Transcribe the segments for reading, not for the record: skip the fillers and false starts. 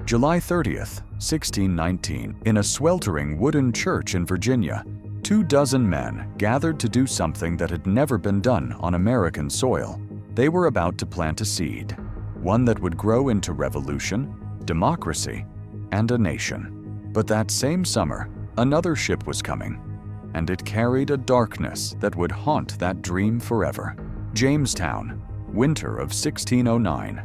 July 30th, 1619, in a sweltering wooden church in Virginia, 24 men gathered to do something that had never been done on American soil. They were about to plant a seed, one that would grow into revolution, democracy, and a nation. But that same summer, another ship was coming, and it carried a darkness that would haunt that dream forever. Jamestown, winter of 1609.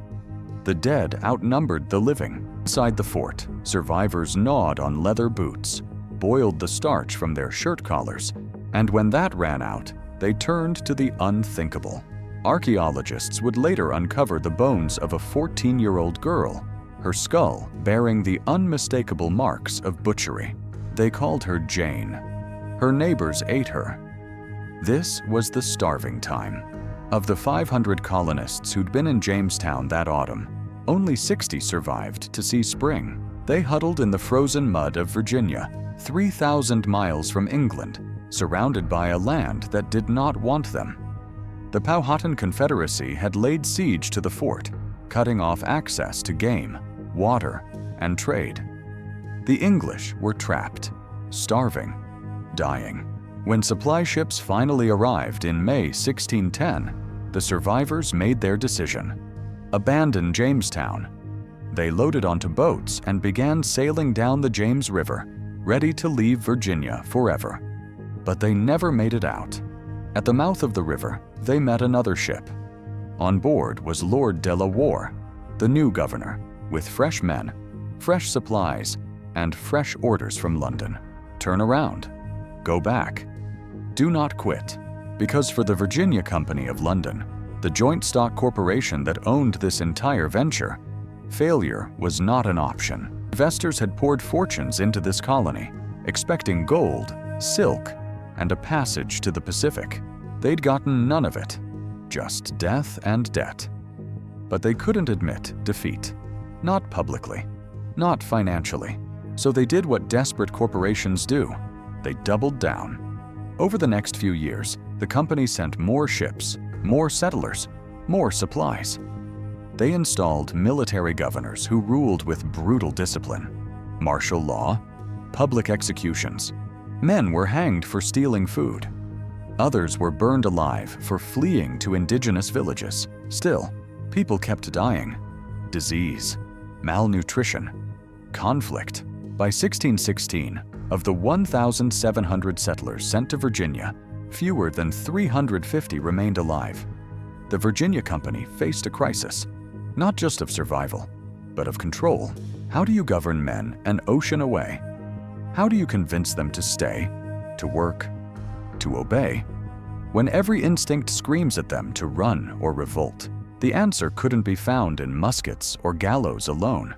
The dead outnumbered the living. Inside the fort, survivors gnawed on leather boots, boiled the starch from their shirt collars, and when that ran out, they turned to the unthinkable. Archaeologists would later uncover the bones of a 14-year-old girl, her skull bearing the unmistakable marks of butchery. They called her Jane. Her neighbors ate her. This was the starving time. Of the 500 colonists who'd been in Jamestown that autumn, only 60 survived to see spring. They huddled in the frozen mud of Virginia, 3,000 miles from England, surrounded by a land that did not want them. The Powhatan Confederacy had laid siege to the fort, cutting off access to game, water, and trade. The English were trapped, starving, dying. When supply ships finally arrived in May 1610, the survivors made their decision: abandon Jamestown. They loaded onto boats and began sailing down the James River, ready to leave Virginia forever. But they never made it out. At the mouth of the river, they met another ship. On board was Lord de la Warr, the new governor, with fresh men, fresh supplies, and fresh orders from London. Turn around. Go back. Do not quit. Because for the Virginia Company of London, the joint stock corporation that owned this entire venture, failure was not an option. Investors had poured fortunes into this colony, expecting gold, silk, and a passage to the Pacific. They'd gotten none of it, just death and debt. But they couldn't admit defeat. Not publicly, not financially. So they did what desperate corporations do. They doubled down. Over the next few years, the company sent more ships, more settlers, more supplies. They installed military governors who ruled with brutal discipline, martial law, public executions. Men were hanged for stealing food. Others were burned alive for fleeing to indigenous villages. Still, people kept dying. Disease, malnutrition, conflict. By 1616, of the 1,700 settlers sent to Virginia, fewer than 350 remained alive. The Virginia Company faced a crisis, not just of survival, but of control. How do you govern men an ocean away? How do you convince them to stay, to work, to obey, when every instinct screams at them to run or revolt? The answer couldn't be found in muskets or gallows alone.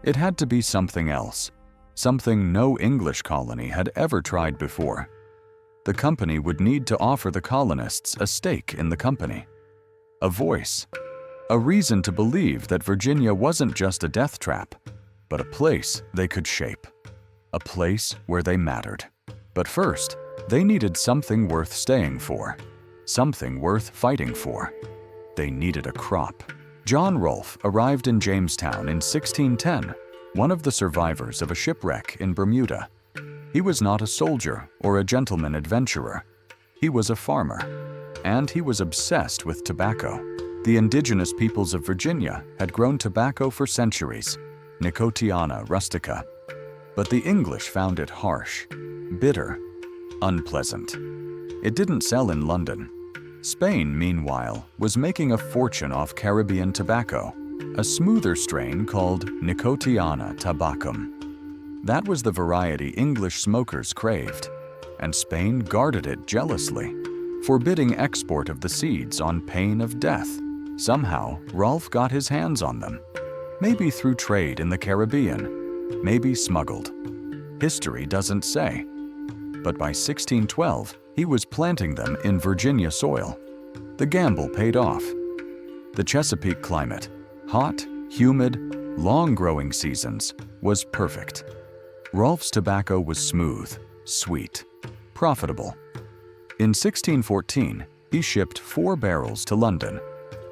It had to be something else, something no English colony had ever tried before. The company would need to offer the colonists a stake in the company, a voice, a reason to believe that Virginia wasn't just a death trap, but a place they could shape, a place where they mattered. But first, they needed something worth staying for, something worth fighting for. They needed a crop. John Rolfe arrived in Jamestown in 1610, one of the survivors of a shipwreck in Bermuda. He was not a soldier or a gentleman adventurer. He was a farmer, and he was obsessed with tobacco. The indigenous peoples of Virginia had grown tobacco for centuries, Nicotiana rustica. But the English found it harsh, bitter, unpleasant. It didn't sell in London. Spain, meanwhile, was making a fortune off Caribbean tobacco, a smoother strain called Nicotiana tabacum. That was the variety English smokers craved, and Spain guarded it jealously, forbidding export of the seeds on pain of death. Somehow, Rolfe got his hands on them, maybe through trade in the Caribbean, maybe smuggled. History doesn't say. But by 1612, he was planting them in Virginia soil. The gamble paid off. The Chesapeake climate, hot, humid, long-growing seasons, was perfect. Rolfe's tobacco was smooth, sweet, profitable. In 1614, he shipped 4 barrels to London.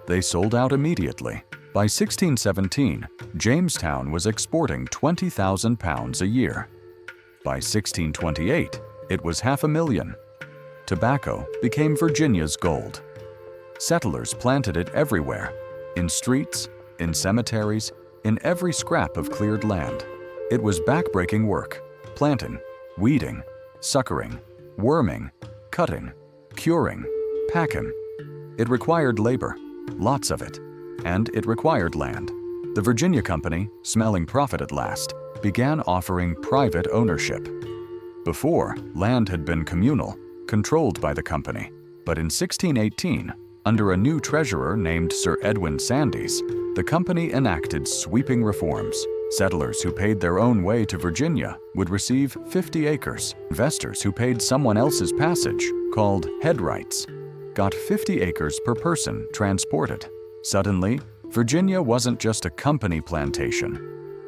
They sold out immediately. By 1617, Jamestown was exporting 20,000 pounds a year. By 1628, it was 500,000. Tobacco became Virginia's gold. Settlers planted it everywhere, in streets, in cemeteries, in every scrap of cleared land. It was backbreaking work, planting, weeding, suckering, worming, cutting, curing, packing. It required labor, lots of it, and it required land. The Virginia Company, smelling profit at last, began offering private ownership. Before, land had been communal, controlled by the company, but in 1618, under a new treasurer named Sir Edwin Sandys, the company enacted sweeping reforms. Settlers who paid their own way to Virginia would receive 50 acres. Investors who paid someone else's passage, called headrights, got 50 acres per person transported. Suddenly, Virginia wasn't just a company plantation.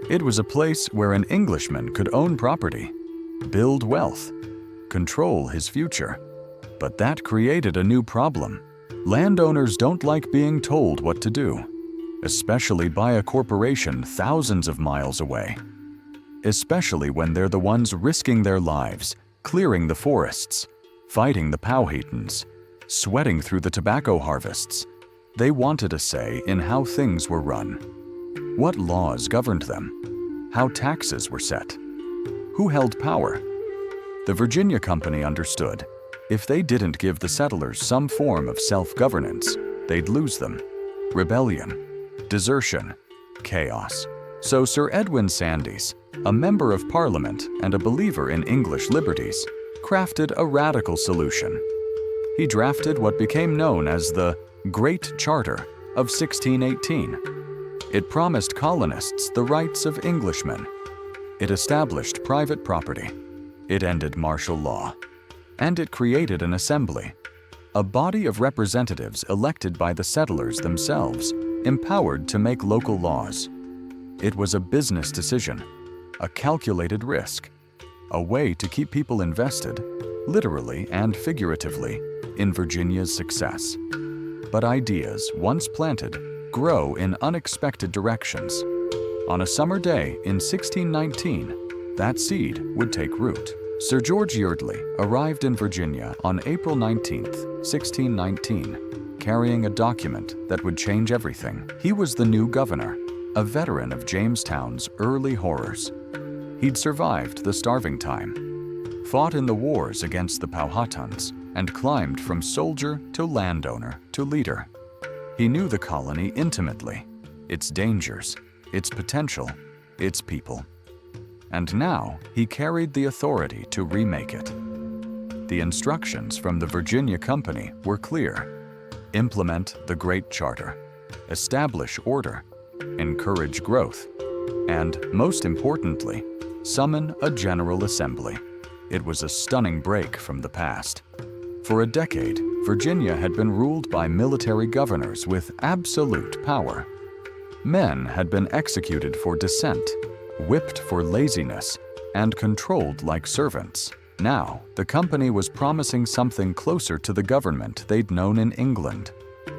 It was a place where an Englishman could own property, build wealth, control his future. But that created a new problem. Landowners don't like being told what to do, especially by a corporation thousands of miles away. Especially when they're the ones risking their lives, clearing the forests, fighting the Powhatans, sweating through the tobacco harvests. They wanted a say in how things were run, what laws governed them, how taxes were set, who held power. The Virginia Company understood if they didn't give the settlers some form of self-governance, they'd lose them. Rebellion, desertion, chaos. So Sir Edwin Sandys, a member of Parliament and a believer in English liberties, crafted a radical solution. He drafted what became known as the Great Charter of 1618. It promised colonists the rights of Englishmen. It established private property. It ended martial law. And it created an assembly, a body of representatives elected by the settlers themselves, empowered to make local laws. It was a business decision, a calculated risk, a way to keep people invested, literally and figuratively, in Virginia's success. But ideas, once planted, grow in unexpected directions. On a summer day in 1619, that seed would take root. Sir George Yeardley arrived in Virginia on April 19, 1619, carrying a document that would change everything. He was the new governor, a veteran of Jamestown's early horrors. He'd survived the starving time, fought in the wars against the Powhatans, and climbed from soldier to landowner to leader. He knew the colony intimately, its dangers, its potential, its people. And now he carried the authority to remake it. The instructions from the Virginia Company were clear. Implement the Great Charter, establish order, encourage growth, and, most importantly, summon a General Assembly. It was a stunning break from the past. For a decade, Virginia had been ruled by military governors with absolute power. Men had been executed for dissent, whipped for laziness, and controlled like servants. Now, the company was promising something closer to the government they'd known in England,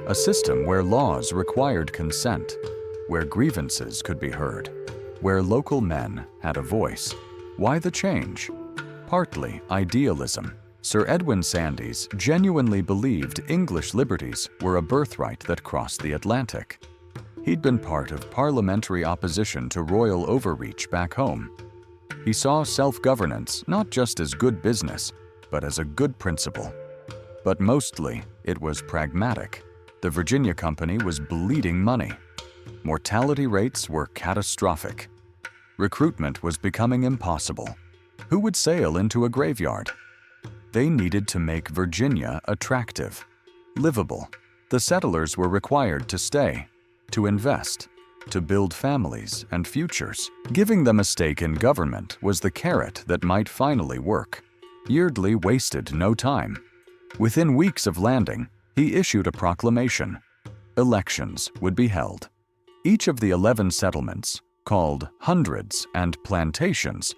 a system where laws required consent, where grievances could be heard, where local men had a voice. Why the change? Partly idealism. Sir Edwin Sandys genuinely believed English liberties were a birthright that crossed the Atlantic. He'd been part of parliamentary opposition to royal overreach back home. He saw self-governance not just as good business, but as a good principle. But mostly, it was pragmatic. The Virginia Company was bleeding money. Mortality rates were catastrophic. Recruitment was becoming impossible. Who would sail into a graveyard? They needed to make Virginia attractive, livable. The settlers were required to stay, to invest, to build families and futures. Giving them a stake in government was the carrot that might finally work. Yeardley wasted no time. Within weeks of landing, he issued a proclamation. Elections would be held. Each of the 11 settlements, called hundreds and plantations,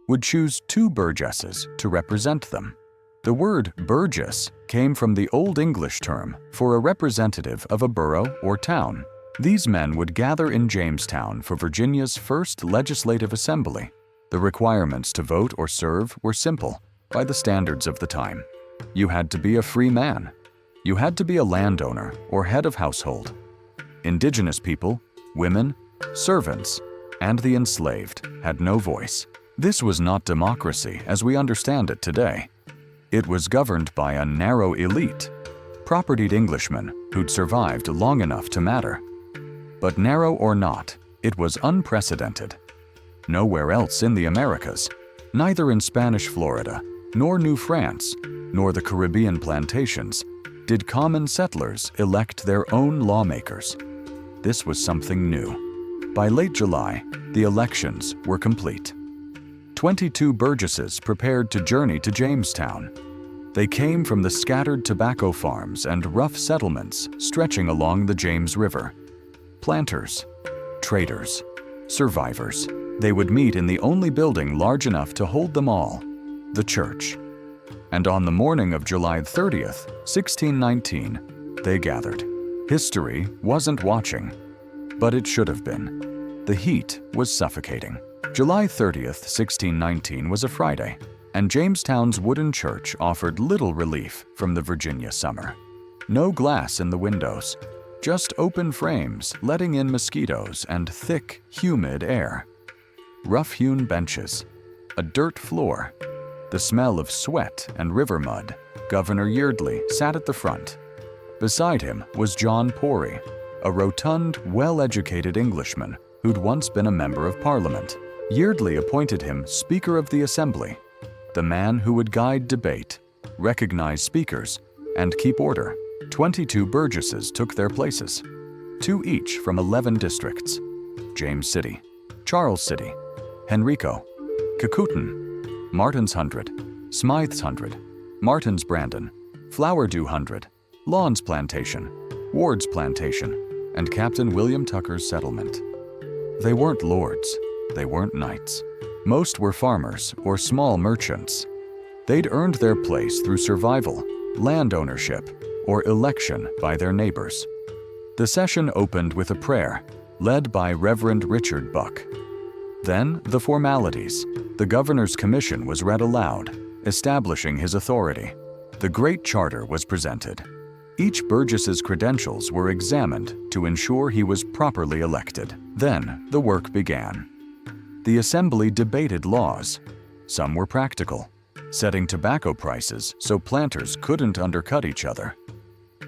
would choose 2 burgesses to represent them. The word burgess came from the Old English term for a representative of a borough or town. These men would gather in Jamestown for Virginia's first legislative assembly. The requirements to vote or serve were simple by the standards of the time. You had to be a free man. You had to be a landowner or head of household. Indigenous people, women, servants, and the enslaved had no voice. This was not democracy as we understand it today. It was governed by a narrow elite, propertied Englishmen who'd survived long enough to matter. But narrow or not, it was unprecedented. Nowhere else in the Americas, neither in Spanish Florida, nor New France, nor the Caribbean plantations, did common settlers elect their own lawmakers. This was something new. By late July, the elections were complete. 22 Burgesses prepared to journey to Jamestown. They came from the scattered tobacco farms and rough settlements stretching along the James River. Planters, traders, survivors. They would meet in the only building large enough to hold them all, the church. And on the morning of July 30th, 1619, they gathered. History wasn't watching, but it should have been. The heat was suffocating. July 30th, 1619 was a Friday, and Jamestown's wooden church offered little relief from the Virginia summer. No glass in the windows, just open frames letting in mosquitoes and thick, humid air. Rough-hewn benches, a dirt floor, the smell of sweat and river mud. Governor Yeardley sat at the front. Beside him was John Porry, a rotund, well-educated Englishman who'd once been a member of Parliament. Yeardley appointed him Speaker of the Assembly, the man who would guide debate, recognize speakers, and keep order. 22 Burgesses took their places, 2 each from 11 districts: James City, Charles City, Henrico, Cocootun, Martin's Hundred, Smythe's Hundred, Martin's Brandon, Flowerdew Hundred, Lawn's Plantation, Ward's Plantation, and Captain William Tucker's settlement. They weren't lords, they weren't knights. Most were farmers or small merchants. They'd earned their place through survival, land ownership, or election by their neighbors. The session opened with a prayer, led by Reverend Richard Buck. Then the formalities. The governor's commission was read aloud, establishing his authority. The Great Charter was presented. Each Burgess's credentials were examined to ensure he was properly elected. Then the work began. The assembly debated laws. Some were practical, setting tobacco prices so planters couldn't undercut each other,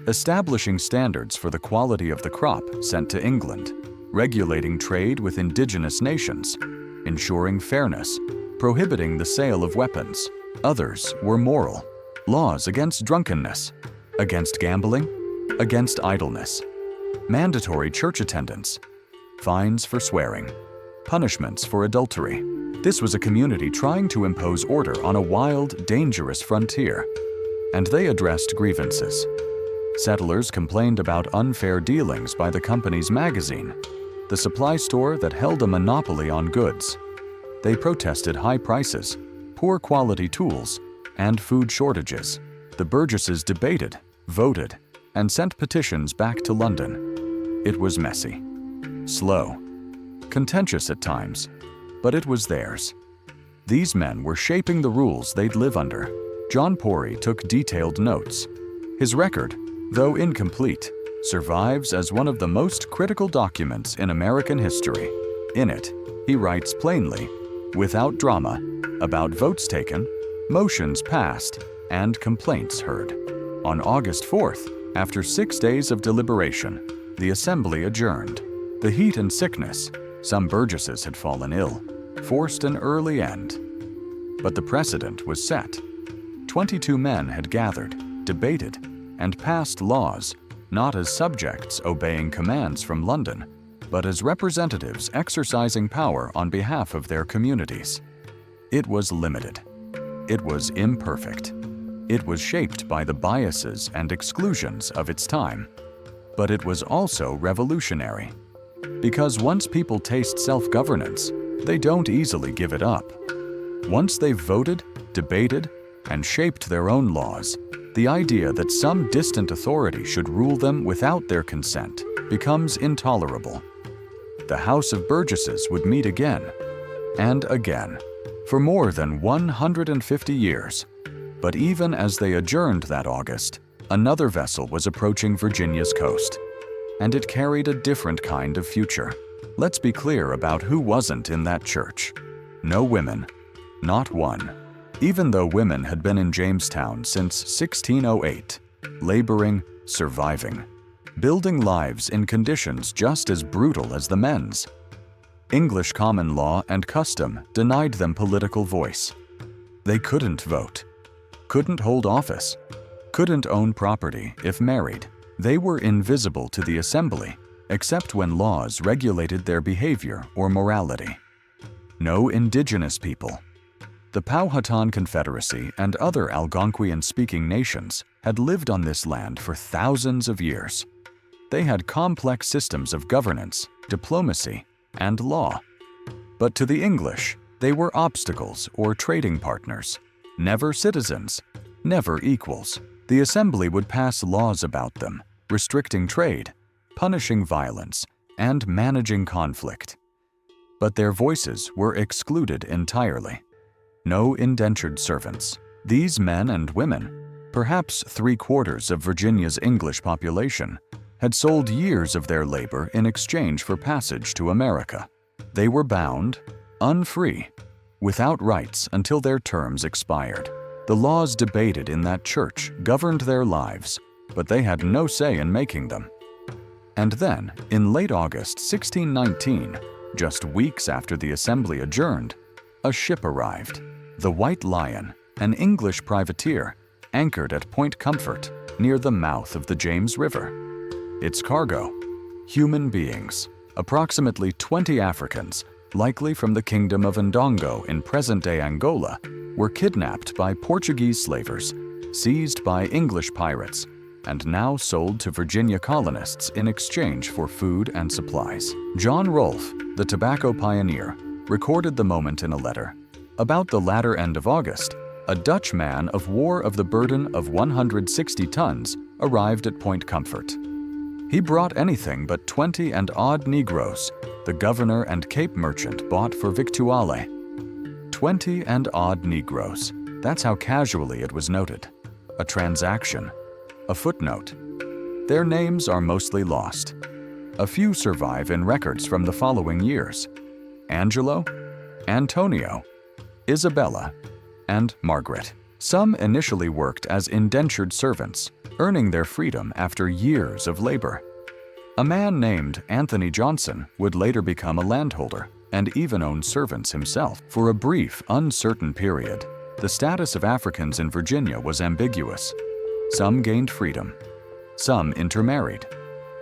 establishing standards for the quality of the crop sent to England, regulating trade with indigenous nations, ensuring fairness, prohibiting the sale of weapons. Others were moral, laws against drunkenness, against gambling, against idleness, mandatory church attendance, fines for swearing, punishments for adultery. This was a community trying to impose order on a wild, dangerous frontier, and they addressed grievances. Settlers complained about unfair dealings by the company's magazine, the supply store that held a monopoly on goods. They protested high prices, poor quality tools, and food shortages. The Burgesses debated, voted, and sent petitions back to London. It was messy, slow, contentious at times, but it was theirs. These men were shaping the rules they'd live under. John Porry took detailed notes. His record, though incomplete, survives as one of the most critical documents in American history. In it, he writes plainly, without drama, about votes taken, motions passed, and complaints heard. On August 4th, after 6 days of deliberation, the assembly adjourned. The heat and sickness, some Burgesses had fallen ill, forced an early end. But the precedent was set. 22 men had gathered, debated, and passed laws, not as subjects obeying commands from London, but as representatives exercising power on behalf of their communities. It was limited. It was imperfect. It was shaped by the biases and exclusions of its time. But it was also revolutionary. Because once people taste self-governance, they don't easily give it up. Once they've voted, debated, and shaped their own laws, The idea that some distant authority should rule them without their consent becomes intolerable. The House of Burgesses would meet again and again for more than 150 years. But even as they adjourned that August, another vessel was approaching Virginia's coast, and it carried a different kind of future. Let's be clear about who wasn't in that church. No women, not one. Even though women had been in Jamestown since 1608, laboring, surviving, building lives in conditions just as brutal as the men's. English common law and custom denied them political voice. They couldn't vote, couldn't hold office, couldn't own property if married. They were invisible to the assembly, except when laws regulated their behavior or morality. No indigenous people. The Powhatan Confederacy and other Algonquian-speaking nations had lived on this land for thousands of years. They had complex systems of governance, diplomacy, and law. But to the English, they were obstacles or trading partners, never citizens, never equals. The assembly would pass laws about them, restricting trade, punishing violence, and managing conflict. But their voices were excluded entirely. No indentured servants. These men and women, perhaps 3/4 of Virginia's English population, had sold years of their labor in exchange for passage to America. They were bound, unfree, without rights until their terms expired. The laws debated in that church governed their lives, but they had no say in making them. And then, in late August 1619, just weeks after the assembly adjourned, a ship arrived. The White Lion, an English privateer, anchored at Point Comfort, near the mouth of the James River. Its cargo, human beings, approximately 20 Africans, likely from the Kingdom of Ndongo in present-day Angola, were kidnapped by Portuguese slavers, seized by English pirates, and now sold to Virginia colonists in exchange for food and supplies. John Rolfe, the tobacco pioneer, recorded the moment in a letter. About the latter end of August, a Dutch man of war of the burden of 160 tons arrived at Point Comfort. He brought anything but 20 and odd Negroes the governor and Cape merchant bought for victuale. 20 and odd Negroes. That's how casually it was noted. A transaction. A footnote. Their names are mostly lost. A few survive in records from the following years: Angelo, Antonio, Isabella, and Margaret. Some initially worked as indentured servants, earning their freedom after years of labor. A man named Anthony Johnson would later become a landholder and even own servants himself. For a brief, uncertain period, the status of Africans in Virginia was ambiguous. Some gained freedom, some intermarried,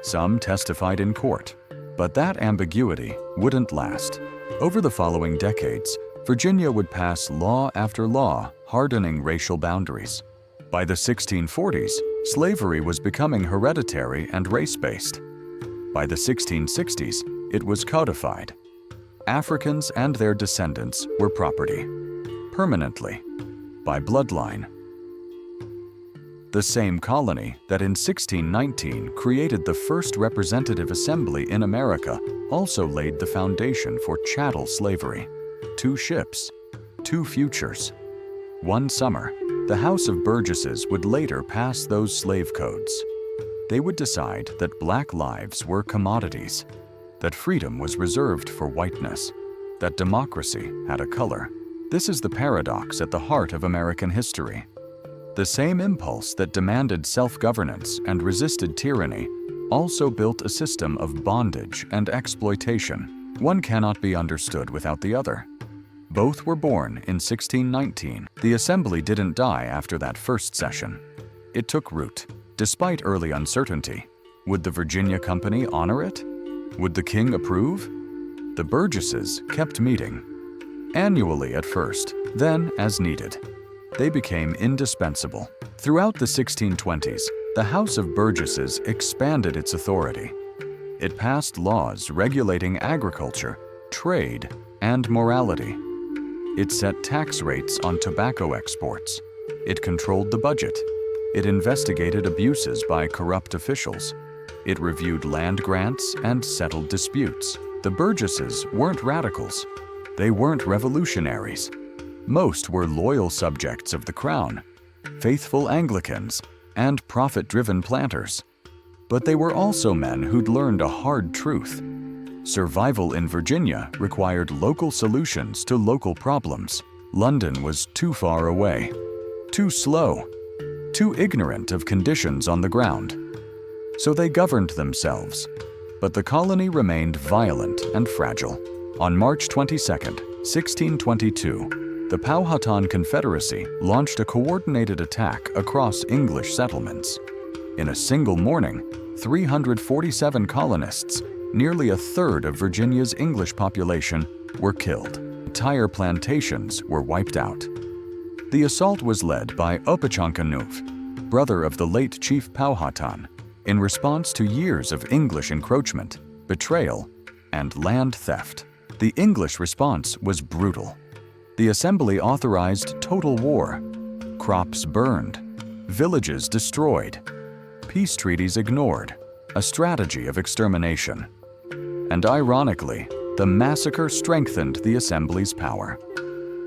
some testified in court. But that ambiguity wouldn't last. Over the following decades, Virginia would pass law after law, hardening racial boundaries. By the 1640s, slavery was becoming hereditary and race-based. By the 1660s, it was codified. Africans and their descendants were property, permanently, by bloodline. The same colony that in 1619 created the first representative assembly in America also laid the foundation for chattel slavery. 2 ships, 2 futures. One summer, the House of Burgesses would later pass those slave codes. They would decide that black lives were commodities, that freedom was reserved for whiteness, that democracy had a color. This is the paradox at the heart of American history. The same impulse that demanded self-governance and resisted tyranny also built a system of bondage and exploitation. One cannot be understood without the other. Both were born in 1619. The assembly didn't die after that first session. It took root. Despite early uncertainty, would the Virginia Company honor it? Would the king approve? The Burgesses kept meeting. Annually at first, then as needed. They became indispensable. Throughout the 1620s, the House of Burgesses expanded its authority. It passed laws regulating agriculture, trade, and morality. It set tax rates on tobacco exports. It controlled the budget. It investigated abuses by corrupt officials. It reviewed land grants and settled disputes. The Burgesses weren't radicals. They weren't revolutionaries. Most were loyal subjects of the crown, faithful Anglicans, and profit-driven planters. But they were also men who'd learned a hard truth. Survival in Virginia required local solutions to local problems. London was too far away, too slow, too ignorant of conditions on the ground. So they governed themselves. But the colony remained violent and fragile. On March 22, 1622, the Powhatan Confederacy launched a coordinated attack across English settlements. In a single morning, 347 colonists, nearly a third of Virginia's English population, were killed. Entire plantations were wiped out. The assault was led by Opechancanough, brother of the late Chief Powhatan, in response to years of English encroachment, betrayal, and land theft. The English response was brutal. The Assembly authorized total war. Crops burned, villages destroyed, peace treaties ignored, a strategy of extermination. And ironically, the massacre strengthened the Assembly's power.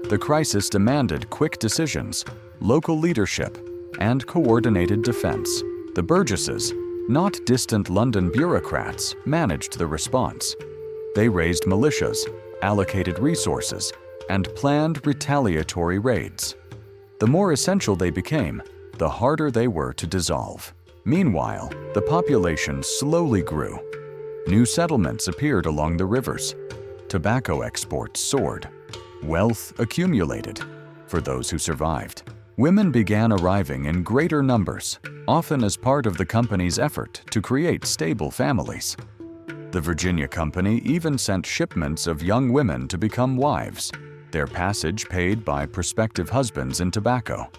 The crisis demanded quick decisions, local leadership, and coordinated defense. The Burgesses, not distant London bureaucrats, managed the response. They raised militias, allocated resources, and planned retaliatory raids. The more essential they became, the harder they were to dissolve. Meanwhile, the population slowly grew. New settlements appeared along the rivers. Tobacco exports soared. Wealth accumulated for those who survived. Women began arriving in greater numbers, often as part of the company's effort to create stable families. The Virginia Company even sent shipments of young women to become wives, their passage paid by prospective husbands in tobacco.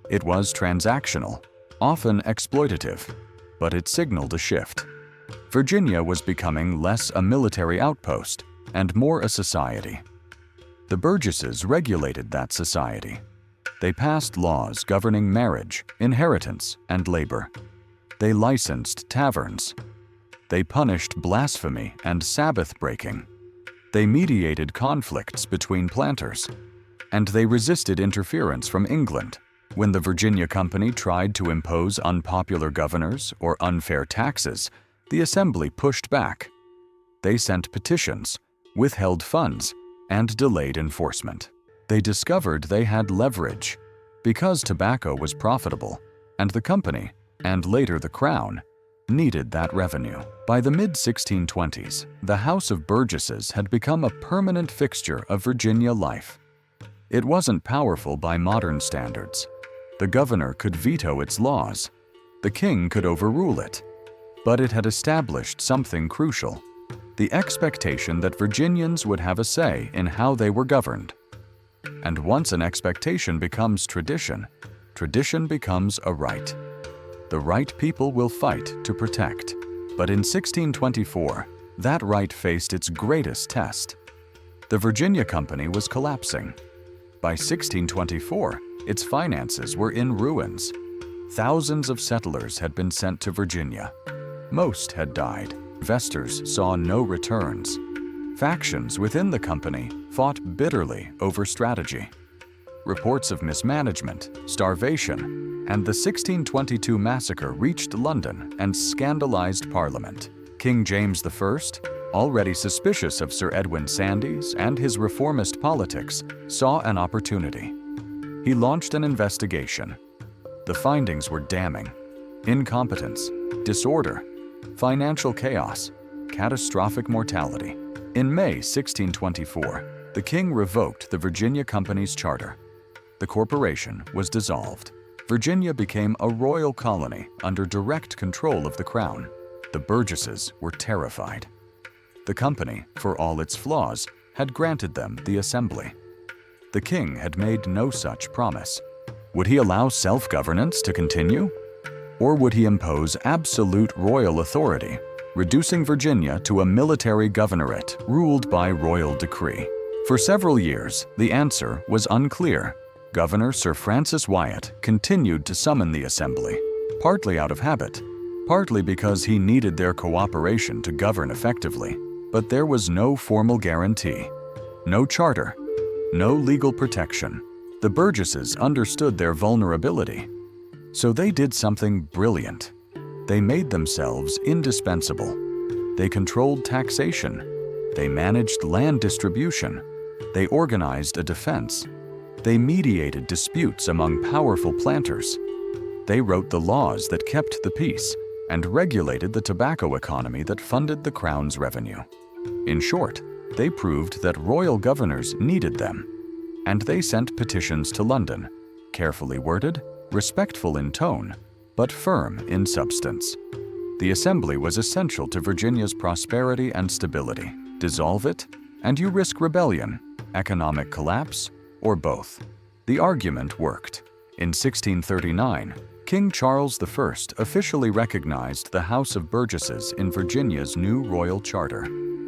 It was transactional, often exploitative, but it signaled a shift. Virginia was becoming less a military outpost and more a society. The Burgesses regulated that society. They passed laws governing marriage, inheritance, and labor. They licensed taverns. They punished blasphemy and Sabbath breaking. They mediated conflicts between planters. And they resisted interference from England. When the Virginia Company tried to impose unpopular governors or unfair taxes, the Assembly pushed back. They sent petitions, withheld funds, and delayed enforcement. They discovered they had leverage. Because tobacco was profitable, and the company, and later the crown, needed that revenue. By the mid-1620s, the House of Burgesses had become a permanent fixture of Virginia life. It wasn't powerful by modern standards. The governor could veto its laws. The king could overrule it. But it had established something crucial: the expectation that Virginians would have a say in how they were governed. And once an expectation becomes tradition, tradition becomes a right. The right people will fight to protect. But in 1624, that right faced its greatest test. The Virginia Company was collapsing. By 1624, its finances were in ruins. Thousands of settlers had been sent to Virginia. Most had died. Investors saw no returns. Factions within the company fought bitterly over strategy. Reports of mismanagement, starvation, and the 1622 massacre reached London and scandalized Parliament. King James I, already suspicious of Sir Edwin Sandys and his reformist politics, saw an opportunity. He launched an investigation. The findings were damning: incompetence, disorder, financial chaos, catastrophic mortality. In May 1624, the king revoked the Virginia Company's charter. The corporation was dissolved. Virginia became a royal colony under direct control of the crown. The Burgesses were terrified. The company, for all its flaws, had granted them the Assembly. The king had made no such promise. Would he allow self-governance to continue? Or would he impose absolute royal authority, reducing Virginia to a military governorate ruled by royal decree? For several years, the answer was unclear. Governor Sir Francis Wyatt continued to summon the assembly, partly out of habit, partly because he needed their cooperation to govern effectively. But there was no formal guarantee, no charter, no legal protection. The Burgesses understood their vulnerability. So they did something brilliant. They made themselves indispensable. They controlled taxation. They managed land distribution. They organized a defense. They mediated disputes among powerful planters. They wrote the laws that kept the peace and regulated the tobacco economy that funded the crown's revenue. In short, they proved that royal governors needed them. And they sent petitions to London, carefully worded, respectful in tone, but firm in substance. The assembly was essential to Virginia's prosperity and stability. Dissolve it, and you risk rebellion, economic collapse, or both. The argument worked. In 1639, King Charles I officially recognized the House of Burgesses in Virginia's new royal charter.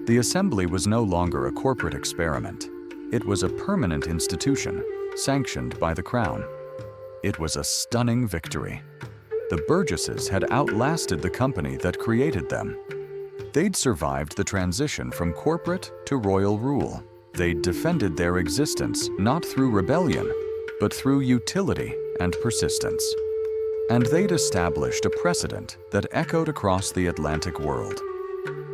The assembly was no longer a corporate experiment. It was a permanent institution, sanctioned by the crown. It was a stunning victory. The Burgesses had outlasted the company that created them. They'd survived the transition from corporate to royal rule. They'd defended their existence not through rebellion, but through utility and persistence. And they'd established a precedent that echoed across the Atlantic world.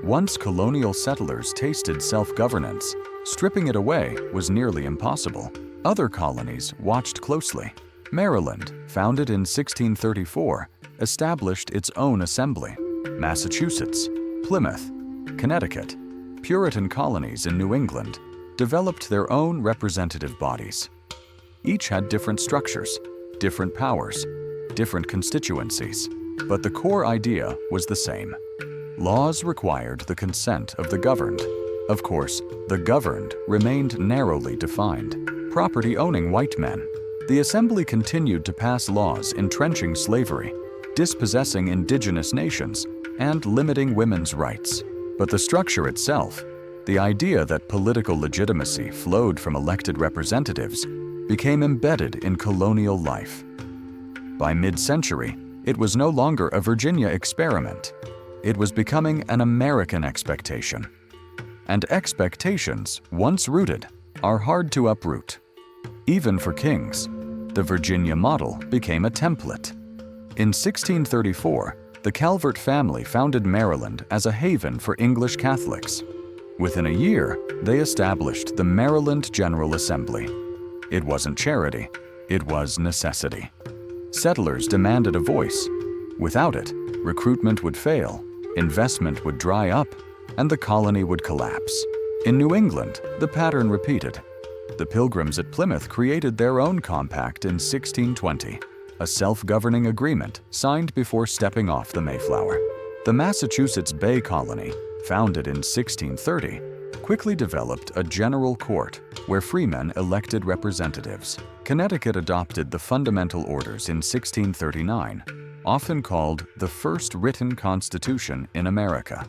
Once colonial settlers tasted self-governance, stripping it away was nearly impossible. Other colonies watched closely. Maryland, founded in 1634, established its own assembly. Massachusetts, Plymouth, Connecticut, Puritan colonies in New England developed their own representative bodies. Each had different structures, different powers, different constituencies, but the core idea was the same. Laws required the consent of the governed. Of course, the governed remained narrowly defined. Property-owning white men. The assembly continued to pass laws entrenching slavery, dispossessing indigenous nations, and limiting women's rights. But the structure itself, the idea that political legitimacy flowed from elected representatives, became embedded in colonial life. By mid-century, it was no longer a Virginia experiment. It was becoming an American expectation. And expectations, once rooted, are hard to uproot. Even for kings, the Virginia model became a template. In 1634, the Calvert family founded Maryland as a haven for English Catholics. Within a year, they established the Maryland General Assembly. It wasn't charity, it was necessity. Settlers demanded a voice. Without it, recruitment would fail, investment would dry up, and the colony would collapse. In New England, the pattern repeated. The Pilgrims at Plymouth created their own compact in 1620, a self-governing agreement signed before stepping off the Mayflower. The Massachusetts Bay Colony, founded in 1630, quickly developed a general court where freemen elected representatives. Connecticut adopted the Fundamental Orders in 1639, often called the first written constitution in America.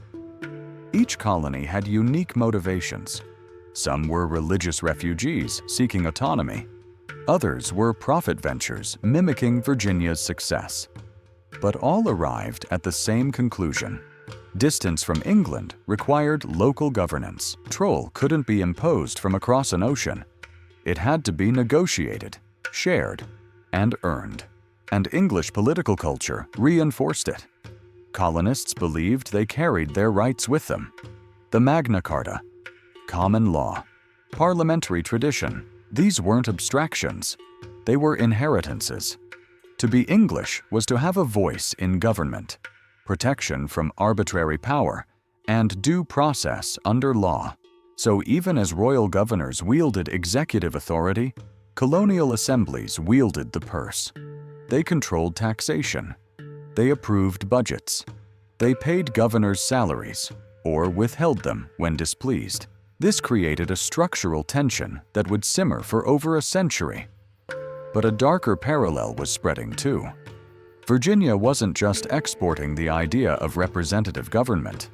Each colony had unique motivations. Some were religious refugees seeking autonomy. Others were profit ventures mimicking Virginia's success. But all arrived at the same conclusion. Distance from England required local governance. Control couldn't be imposed from across an ocean. It had to be negotiated, shared, and earned. And English political culture reinforced it. Colonists believed they carried their rights with them. The Magna Carta, common law, parliamentary tradition, these weren't abstractions. They were inheritances. To be English was to have a voice in government, protection from arbitrary power, and due process under law. So even as royal governors wielded executive authority, colonial assemblies wielded the purse. They controlled taxation. They approved budgets. They paid governors' salaries, or withheld them when displeased. This created a structural tension that would simmer for over a century. But a darker parallel was spreading too. Virginia wasn't just exporting the idea of representative government.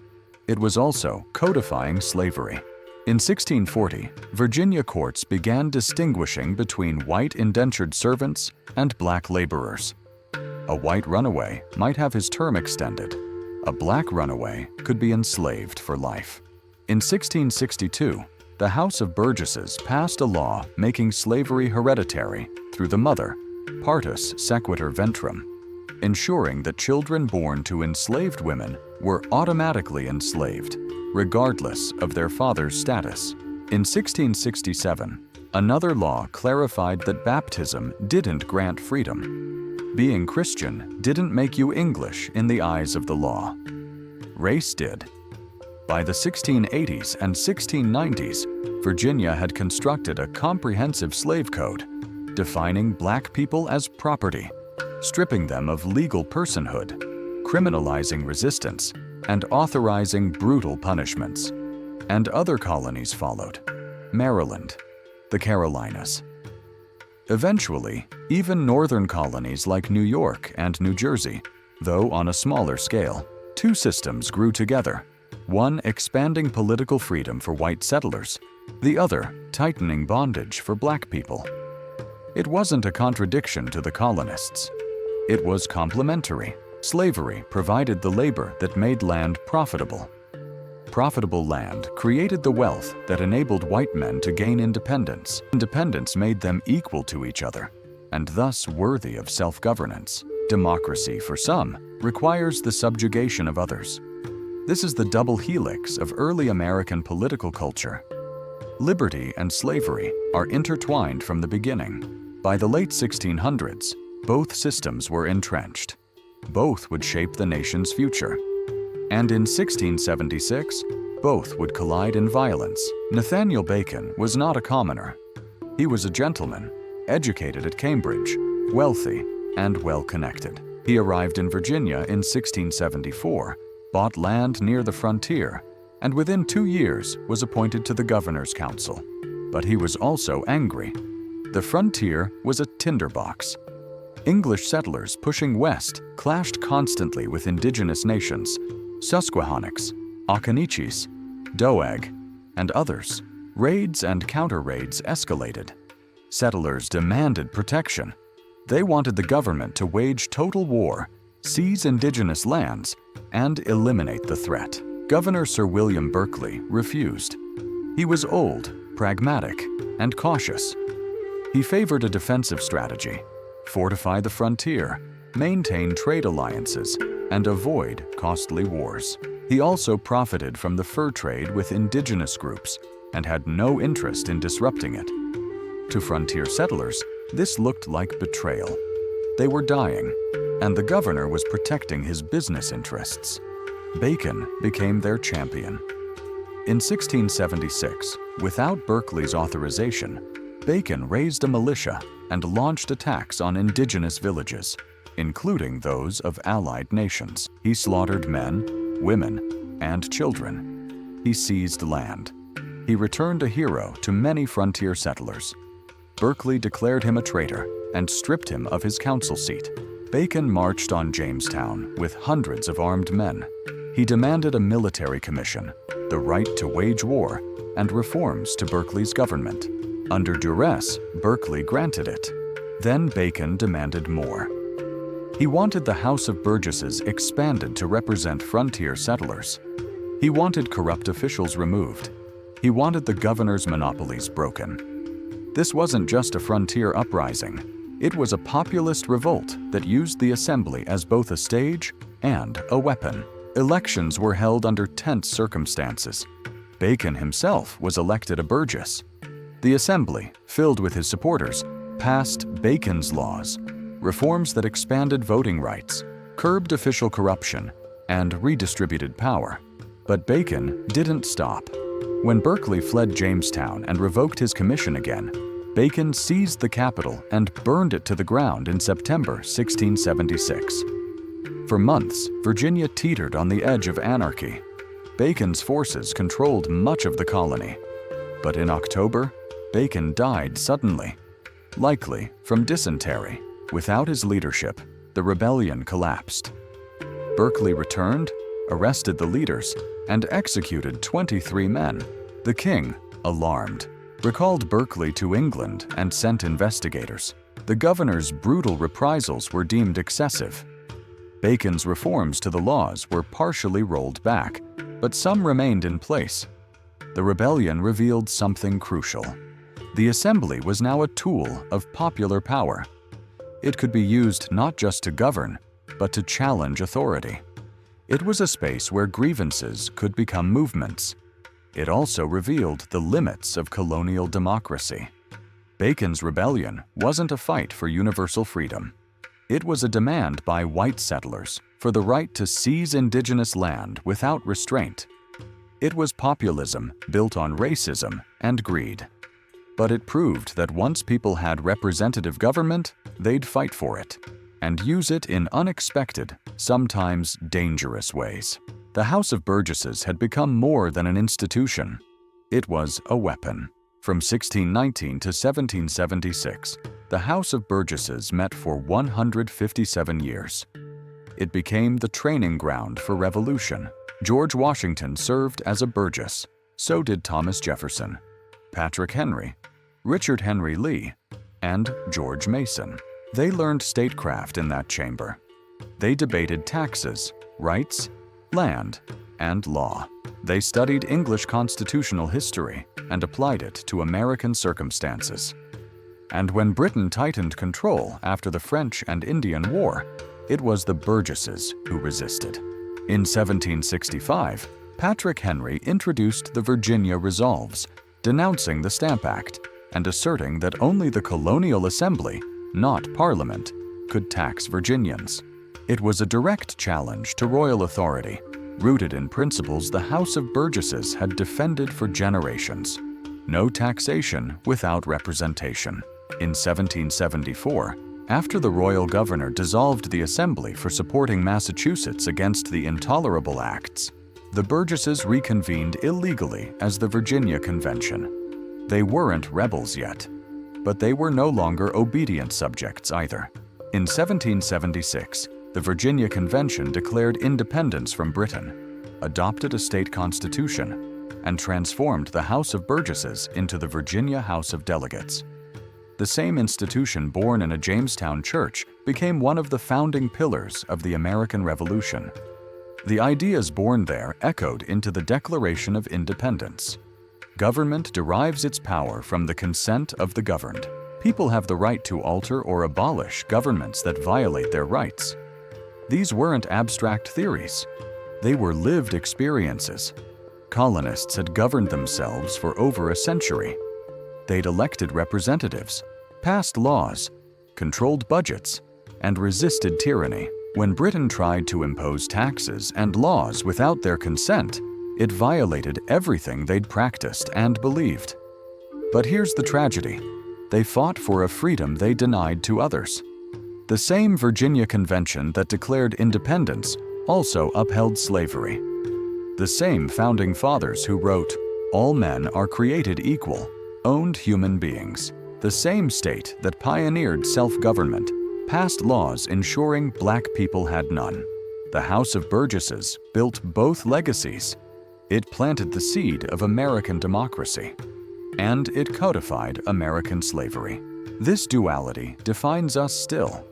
It was also codifying slavery. In 1640, Virginia courts began distinguishing between white indentured servants and black laborers. A white runaway might have his term extended. A black runaway could be enslaved for life. In 1662, the House of Burgesses passed a law making slavery hereditary through the mother, partus sequitur ventrum, ensuring that children born to enslaved women were automatically enslaved, regardless of their father's status. In 1667, another law clarified that baptism didn't grant freedom. Being Christian didn't make you English in the eyes of the law. Race did. By the 1680s and 1690s, Virginia had constructed a comprehensive slave code, defining black people as property, stripping them of legal personhood, criminalizing resistance, and authorizing brutal punishments. And other colonies followed: Maryland, the Carolinas. Eventually, even northern colonies like New York and New Jersey, though on a smaller scale, two systems grew together, one expanding political freedom for white settlers, the other tightening bondage for black people. It wasn't a contradiction to the colonists. It was complementary. Slavery provided the labor that made land profitable. Profitable land created the wealth that enabled white men to gain independence. Independence made them equal to each other, and thus worthy of self-governance. Democracy, for some, requires the subjugation of others. This is the double helix of early American political culture. Liberty and slavery are intertwined from the beginning. By the late 1600s, both systems were entrenched. Both would shape the nation's future. And in 1676, both would collide in violence. Nathaniel Bacon was not a commoner. He was a gentleman, educated at Cambridge, wealthy, and well-connected. He arrived in Virginia in 1674, bought land near the frontier, and within 2 years was appointed to the Governor's Council. But he was also angry. The frontier was a tinderbox. English settlers pushing west clashed constantly with indigenous nations, Susquehannocks, Occaneechees, Doag, and others. Raids and counter-raids escalated. Settlers demanded protection. They wanted the government to wage total war, seize indigenous lands, and eliminate the threat. Governor Sir William Berkeley refused. He was old, pragmatic, and cautious. He favored a defensive strategy: fortify the frontier, maintain trade alliances, and avoid costly wars. He also profited from the fur trade with indigenous groups and had no interest in disrupting it. To frontier settlers, this looked like betrayal. They were dying, and the governor was protecting his business interests. Bacon became their champion. In 1676, without Berkeley's authorization, Bacon raised a militia and launched attacks on indigenous villages, including those of allied nations. He slaughtered men, women, and children. He seized land. He returned a hero to many frontier settlers. Berkeley declared him a traitor and stripped him of his council seat. Bacon marched on Jamestown with hundreds of armed men. He demanded a military commission, the right to wage war, and reforms to Berkeley's government. Under duress, Berkeley granted it. Then Bacon demanded more. He wanted the House of Burgesses expanded to represent frontier settlers. He wanted corrupt officials removed. He wanted the governor's monopolies broken. This wasn't just a frontier uprising. It was a populist revolt that used the assembly as both a stage and a weapon. Elections were held under tense circumstances. Bacon himself was elected a Burgess. The assembly, filled with his supporters, passed Bacon's laws, reforms that expanded voting rights, curbed official corruption, and redistributed power. But Bacon didn't stop. When Berkeley fled Jamestown and revoked his commission again, Bacon seized the capital and burned it to the ground in September 1676. For months, Virginia teetered on the edge of anarchy. Bacon's forces controlled much of the colony. But in October, Bacon died suddenly, likely from dysentery. Without his leadership, the rebellion collapsed. Berkeley returned, arrested the leaders, and executed 23 men. The king, alarmed, recalled Berkeley to England and sent investigators. The governor's brutal reprisals were deemed excessive. Bacon's reforms to the laws were partially rolled back, but some remained in place. The rebellion revealed something crucial. The assembly was now a tool of popular power. It could be used not just to govern, but to challenge authority. It was a space where grievances could become movements. It also revealed the limits of colonial democracy. Bacon's rebellion wasn't a fight for universal freedom. It was a demand by white settlers for the right to seize indigenous land without restraint. It was populism built on racism and greed. But it proved that once people had representative government, they'd fight for it and use it in unexpected, sometimes dangerous ways. The House of Burgesses had become more than an institution. It was a weapon. From 1619 to 1776, the House of Burgesses met for 157 years. It became the training ground for revolution. George Washington served as a Burgess. So did Thomas Jefferson, Patrick Henry, Richard Henry Lee, and George Mason. They learned statecraft in that chamber. They debated taxes, rights, land, and law. They studied English constitutional history and applied it to American circumstances. And when Britain tightened control after the French and Indian War, it was the Burgesses who resisted. In 1765, Patrick Henry introduced the Virginia Resolves, denouncing the Stamp Act and asserting that only the Colonial Assembly, not Parliament, could tax Virginians. It was a direct challenge to royal authority, rooted in principles the House of Burgesses had defended for generations. No taxation without representation. In 1774, after the royal governor dissolved the assembly for supporting Massachusetts against the Intolerable Acts, the Burgesses reconvened illegally as the Virginia Convention. They weren't rebels yet, but they were no longer obedient subjects either. In 1776, the Virginia Convention declared independence from Britain, adopted a state constitution, and transformed the House of Burgesses into the Virginia House of Delegates. The same institution born in a Jamestown church became one of the founding pillars of the American Revolution. The ideas born there echoed into the Declaration of Independence. Government derives its power from the consent of the governed. People have the right to alter or abolish governments that violate their rights. These weren't abstract theories. They were lived experiences. Colonists had governed themselves for over a century. They'd elected representatives, passed laws, controlled budgets, and resisted tyranny. When Britain tried to impose taxes and laws without their consent, it violated everything they'd practiced and believed. But here's the tragedy. They fought for a freedom they denied to others. The same Virginia Convention that declared independence also upheld slavery. The same founding fathers who wrote, "All men are created equal," owned human beings. The same state that pioneered self-government passed laws ensuring black people had none. The House of Burgesses built both legacies. It planted the seed of American democracy, and it codified American slavery. This duality defines us still.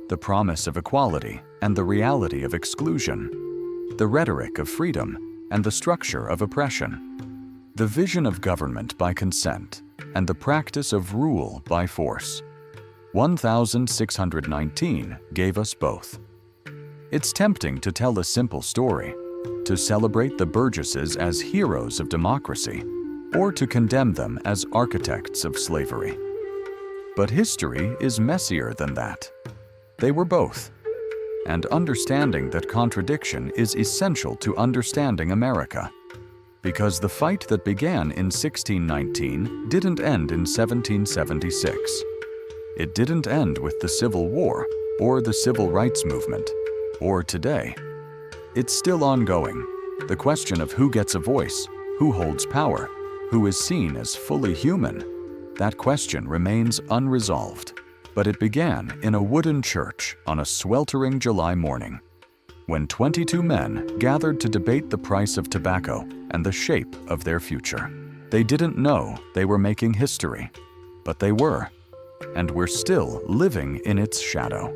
The promise of equality and the reality of exclusion. The rhetoric of freedom and the structure of oppression. The vision of government by consent and the practice of rule by force. 1619 gave us both. It's tempting to tell a simple story, to celebrate the Burgesses as heroes of democracy, or to condemn them as architects of slavery. But history is messier than that. They were both. And understanding that contradiction is essential to understanding America. Because the fight that began in 1619 didn't end in 1776. It didn't end with the Civil War or the Civil Rights Movement, or today. It's still ongoing. The question of who gets a voice, who holds power, who is seen as fully human, that question remains unresolved. But it began in a wooden church on a sweltering July morning, when 22 men gathered to debate the price of tobacco and the shape of their future. They didn't know they were making history, but they were, and we're still living in its shadow.